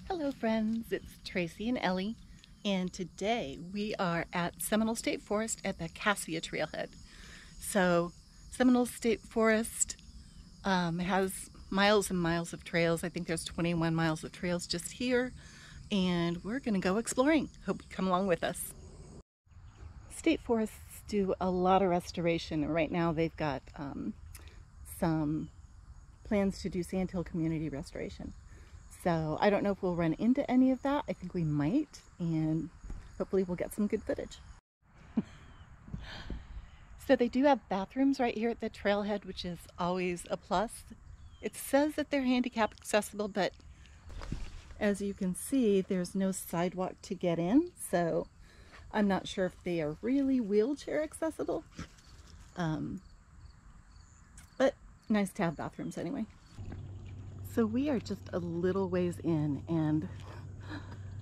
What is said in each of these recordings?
Hello friends, it's Tracy and Ellie, and today we are at Seminole State Forest at the Cassia Trailhead. So Seminole State Forest has miles and miles of trails. I think there's 21 miles of trails just here, and we're gonna go exploring. Hope you come along with us. State forests do a lot of restoration. Right now they've got some plans to do sandhill community restoration. So I don't know if we'll run into any of that. I think we might, and hopefully we'll get some good footage. So they do have bathrooms right here at the trailhead, which is always a plus. It says that they're handicap accessible, but as you can see, there's no sidewalk to get in. So I'm not sure if they are really wheelchair accessible. But nice to have bathrooms anyway. So we are just a little ways in, and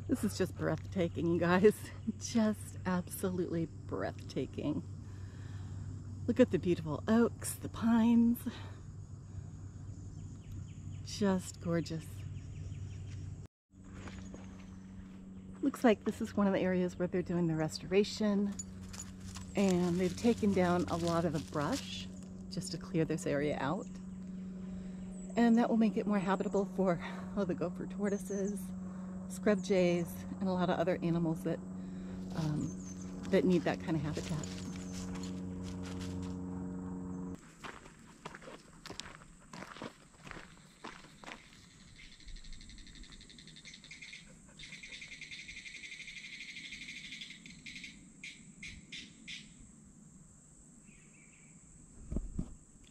this is just breathtaking, you guys. Just absolutely breathtaking. Look at the beautiful oaks, the pines. Just gorgeous. Looks like this is one of the areas where they're doing the restoration, and they've taken down a lot of the brush just to clear this area out. And that will make it more habitable for the gopher tortoises, scrub jays, and a lot of other animals that that need that kind of habitat.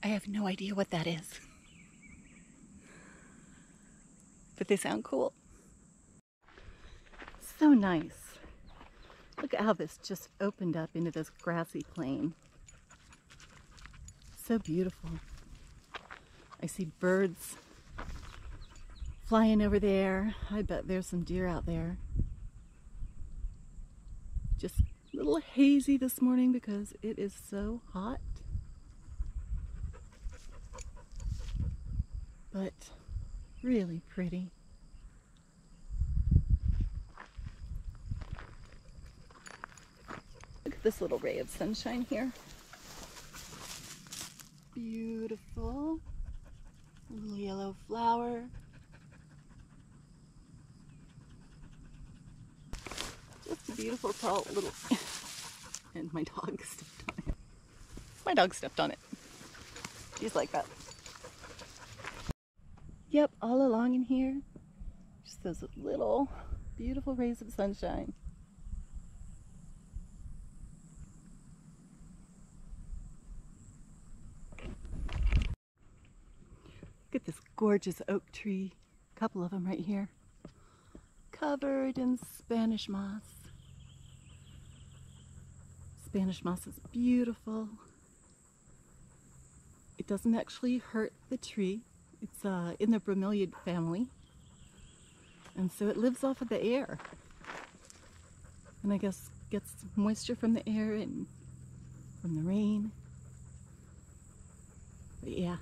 I have no idea what that is, but they sound cool. So nice. Look at how this just opened up into this grassy plain. So beautiful. I see birds flying over there. I bet there's some deer out there. Just a little hazy this morning because it is so hot. But really pretty. Look at this little ray of sunshine here. Beautiful. A little yellow flower. Just a beautiful tall little... And my dog stepped on it. My dog stepped on it. She's like that. Yep, all along in here, just those little beautiful rays of sunshine. Look at this gorgeous oak tree, a couple of them right here, covered in Spanish moss. Spanish moss is beautiful. It doesn't actually hurt the tree. It's in the bromeliad family, and so it lives off of the air, and I guess gets moisture from the air and from the rain. But yeah,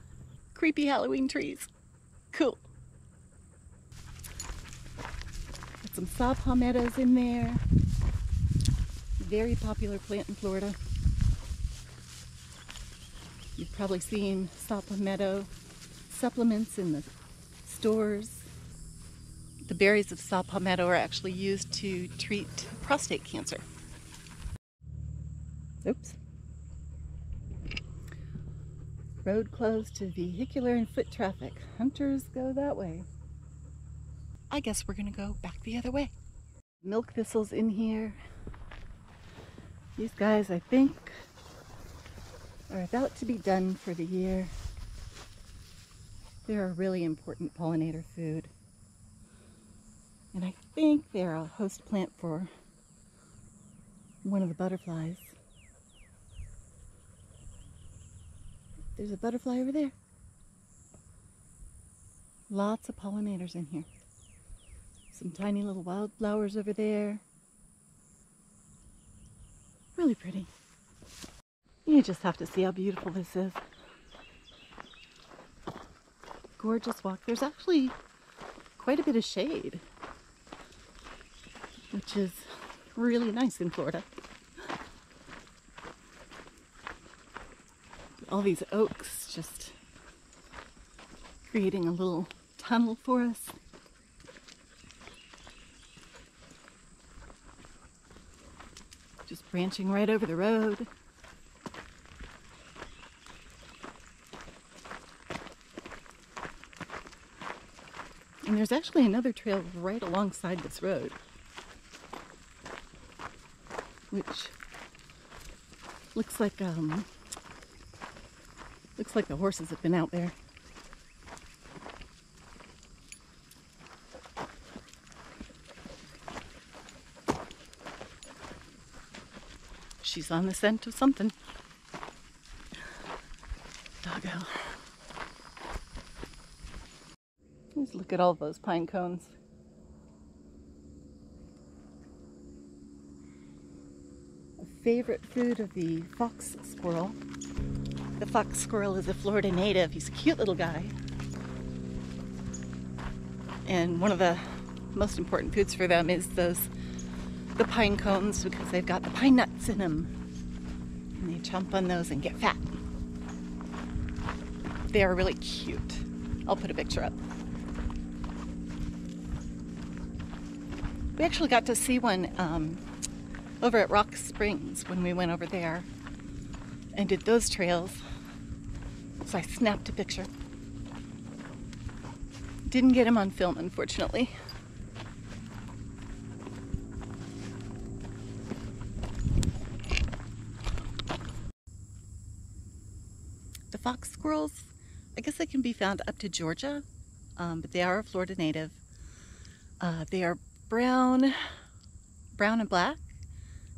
creepy Halloween trees. Cool. Got some saw palmettos in there. Very popular plant in Florida. You've probably seen saw palmetto supplements in the stores. The berries of saw palmetto are actually used to treat prostate cancer. Oops. Road closed to vehicular and foot traffic. Hunters go that way. I guess we're gonna go back the other way. Milk thistles in here. These guys, I think, are about to be done for the year. They're a really important pollinator food. And I think they're a host plant for one of the butterflies. There's a butterfly over there. Lots of pollinators in here. Some tiny little wildflowers over there. Really pretty. You just have to see how beautiful this is. Gorgeous walk. There's actually quite a bit of shade. which is really nice in Florida. All these oaks just creating a little tunnel for us. Just branching right over the road. And there's actually another trail right alongside this road, which looks like the horses have been out there. She's on the scent of something. Doggo. Let's look at all those pine cones. A favorite food of the fox squirrel. The fox squirrel is a Florida native. He's a cute little guy. And one of the most important foods for them is the pine cones, because they've got the pine nuts in them. And they chomp on those and get fat. They are really cute. I'll put a picture up. We actually got to see one over at Rock Springs when we went over there and did those trails. So I snapped a picture. Didn't get him on film, unfortunately. The fox squirrels, I guess they can be found up to Georgia, but they are a Florida native. They are brown and black,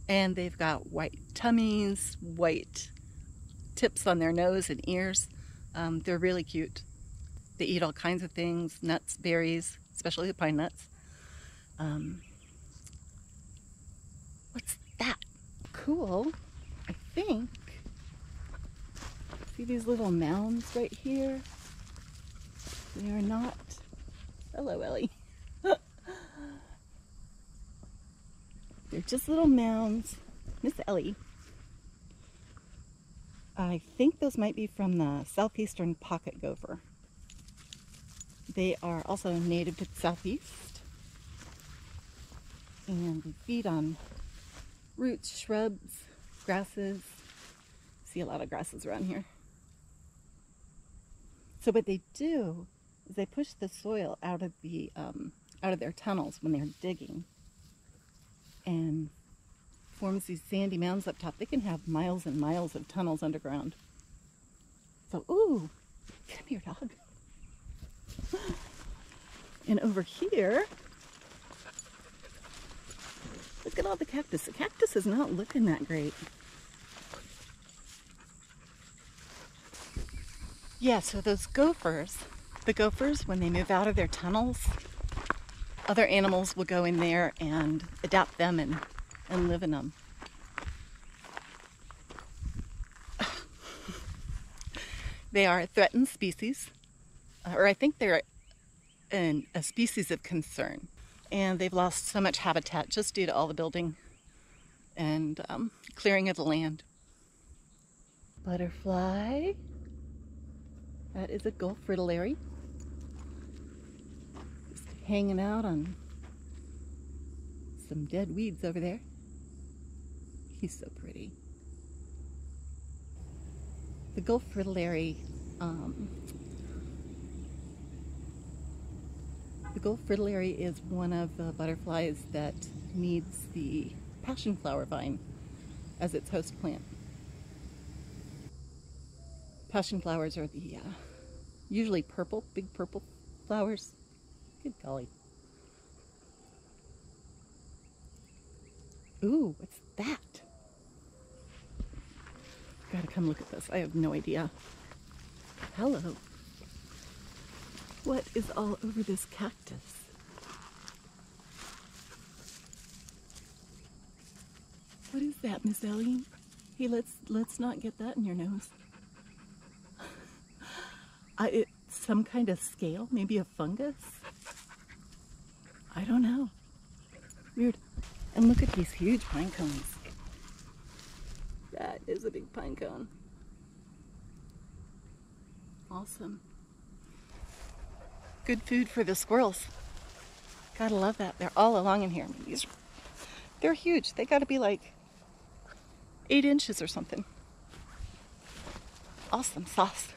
and they've got white tummies, white tips on their nose and ears. They're really cute. They eat all kinds of things, nuts, berries, especially the pine nuts. What's that? Cool, I think. See these little mounds right here? They are not... Hello, Ellie. They're just little mounds. Miss Ellie. I think those might be from the southeastern pocket gopher. They are also native to the southeast. And they feed on roots, shrubs, grasses. See a lot of grasses around here. So what they do is they push the soil out of their tunnels when they're digging, and forms these sandy mounds up top. They can have miles and miles of tunnels underground. So, ooh, come here, dog. And over here, look at all the cactus. The cactus is not looking that great. Yeah, so those gophers, the gophers, when they move out of their tunnels, other animals will go in there and adapt them and live in them. They are a threatened species, or I think they're a species of concern. And they've lost so much habitat just due to all the building and clearing of the land. Butterfly. That is a Gulf fritillary. Just hanging out on some dead weeds over there. He's so pretty. The Gulf fritillary, is one of the butterflies that needs the passion flower vine as its host plant. Passion flowers are the usually purple, big purple flowers. Good golly. Ooh, what's that? Gotta come look at this. I have no idea. Hello. What is all over this cactus? What is that, Miss Ellie? Hey, let's not get that in your nose. It's some kind of scale, maybe a fungus. I don't know. Weird. And look at these huge pine cones. That is a big pine cone. Awesome. Good food for the squirrels. Gotta love that. They're all along in here. They're huge. They gotta be like 8 inches or something. Awesome sauce.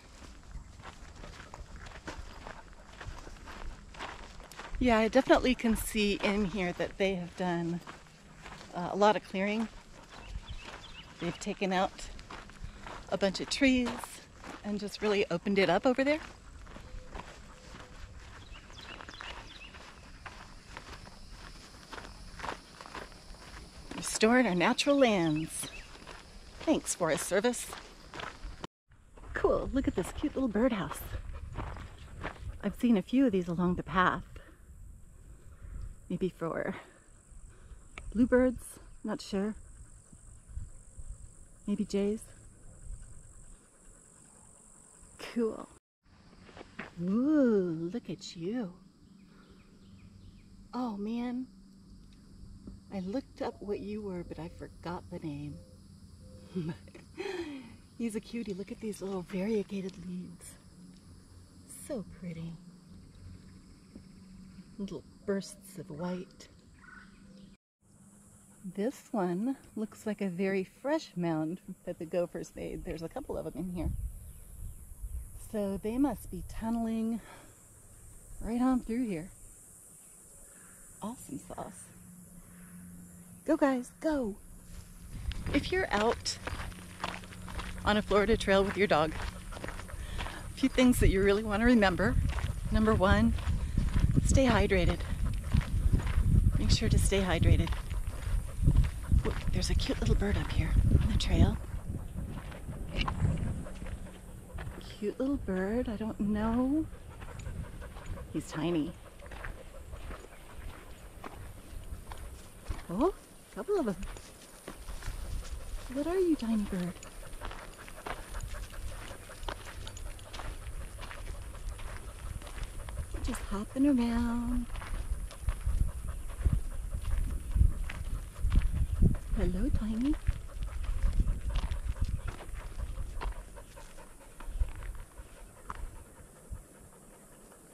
Yeah, I definitely can see in here that they have done a lot of clearing. They've taken out a bunch of trees and just really opened it up over there. Restored our natural lands. Thanks, Forest Service. Cool, look at this cute little birdhouse. I've seen a few of these along the path. Maybe for bluebirds, not sure. Maybe jays. Cool. Ooh, look at you. Oh man, I looked up what you were, but I forgot the name. He's a cutie. Look at these little variegated leaves. So pretty. Little bursts of white. This one looks like a very fresh mound that the gophers made. There's a couple of them in here. So they must be tunneling right on through here. Awesome sauce. Go guys, go! If you're out on a Florida trail with your dog, a few things that you really want to remember. Number one, stay hydrated. Make sure to stay hydrated. Look, there's a cute little bird up here on the trail. Cute little bird, I don't know. He's tiny. Oh, a couple of them. What are you, tiny bird? Just hopping around. Hello, Tiny.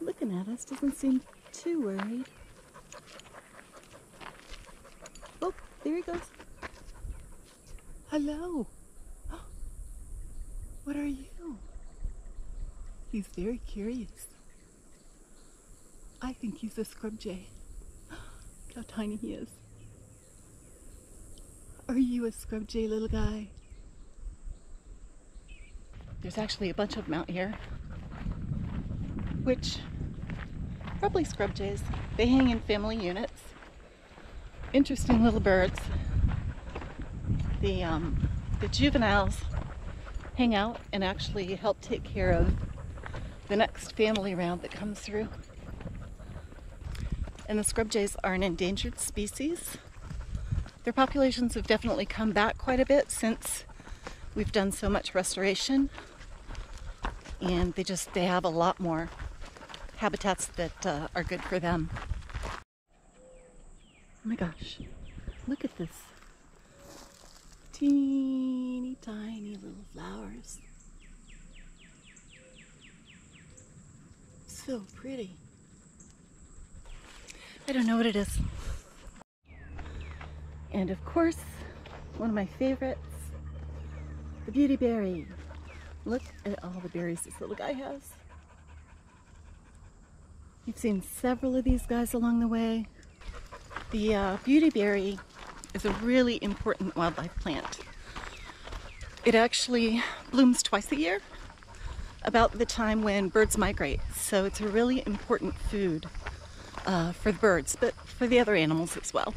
Looking at us, doesn't seem too worried. Oh, there he goes. Hello. What are you? He's very curious. I think he's a scrub jay. Look how tiny he is. Are you a scrub jay, little guy? There's actually a bunch of them out here, which probably scrub jays. They hang in family units. Interesting little birds. The juveniles hang out and actually help take care of the next family round that comes through. And the scrub jays are an endangered species. Their populations have definitely come back quite a bit since we've done so much restoration. And they have a lot more habitats that are good for them. Oh my gosh, look at this. Teeny tiny little flowers. So pretty. I don't know what it is. And of course, one of my favorites, the beauty berry. Look at all the berries this little guy has. You've seen several of these guys along the way. The beauty berry is a really important wildlife plant. It actually blooms twice a year, about the time when birds migrate. So it's a really important food for the birds, but for the other animals as well.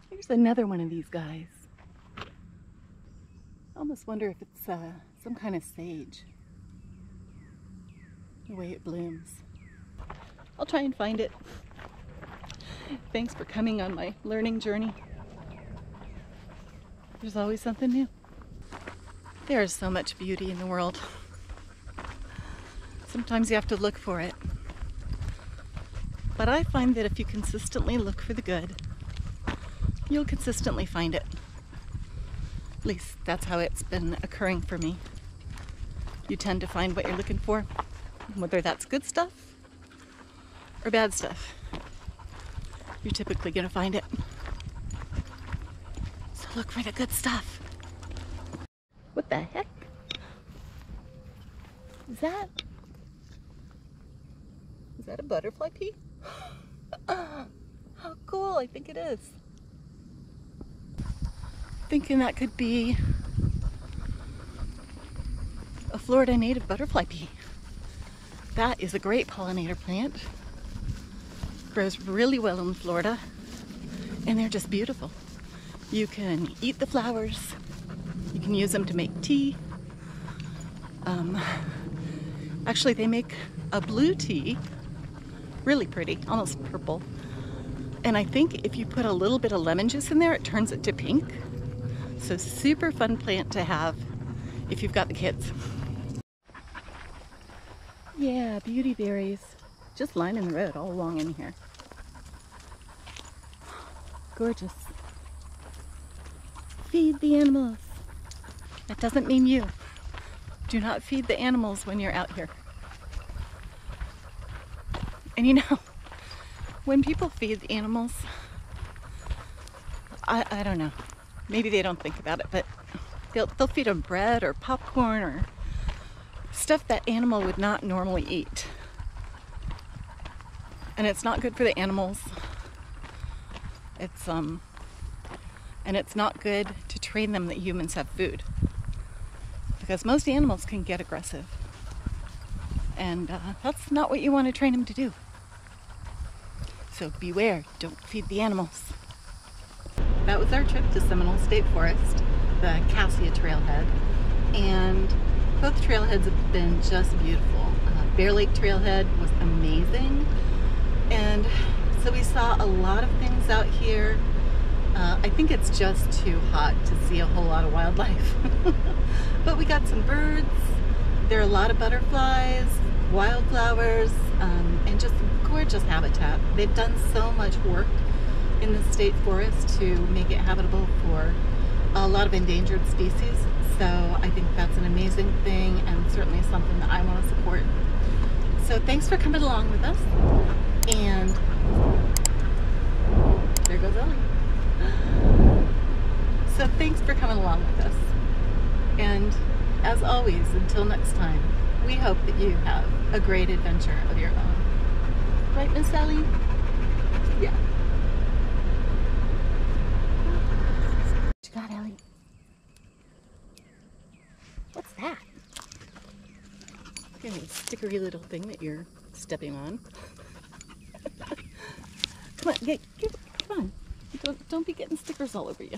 Here's another one of these guys. I almost wonder if it's some kind of sage, the way it blooms. I'll try and find it. Thanks for coming on my learning journey. There's always something new. There is so much beauty in the world. Sometimes you have to look for it. But I find that if you consistently look for the good, you'll consistently find it. At least that's how it's been occurring for me. You tend to find what you're looking for, whether that's good stuff or bad stuff. You're typically going to find it. So look for the good stuff. What the heck? Is that a butterfly pea? How cool, I think it is. Thinking that could be a Florida native butterfly pea. That is a great pollinator plant. Grows really well in Florida, and they're just beautiful. You can eat the flowers, you can use them to make tea. Actually, they make a blue tea, really pretty, almost purple. And I think if you put a little bit of lemon juice in there, it turns it to pink. So super fun plant to have if you've got the kids. Yeah, beauty berries, just lining the road all along in here. Gorgeous. Feed the animals. That doesn't mean you. Do not feed the animals when you're out here. And you know, when people feed the animals, I don't know, maybe they don't think about it, but they'll feed them bread or popcorn or stuff that animal would not normally eat. And it's not good for the animals. And it's not good to train them that humans have food, because most animals can get aggressive, and that's not what you want to train them to do. So beware, don't feed the animals. That was our trip to Seminole State Forest, the Cassia Trailhead, and both trailheads have been just beautiful. Bear Lake Trailhead was amazing, and so we saw a lot of things out here. I think it's just too hot to see a whole lot of wildlife. But we got some birds, there are a lot of butterflies, wildflowers, and just gorgeous habitat. They've done so much work in the state forest to make it habitable for a lot of endangered species. So I think that's an amazing thing, and certainly something that I want to support. So thanks for coming along with us. And there goes Ellie. So thanks for coming along with us. And as always, until next time, we hope that you have a great adventure of your own. Right, Miss Ellie? Yeah. What you got, Ellie? What's that? Look at this stickery little thing that you're stepping on. Come on, come on. Don't be getting stickers all over you.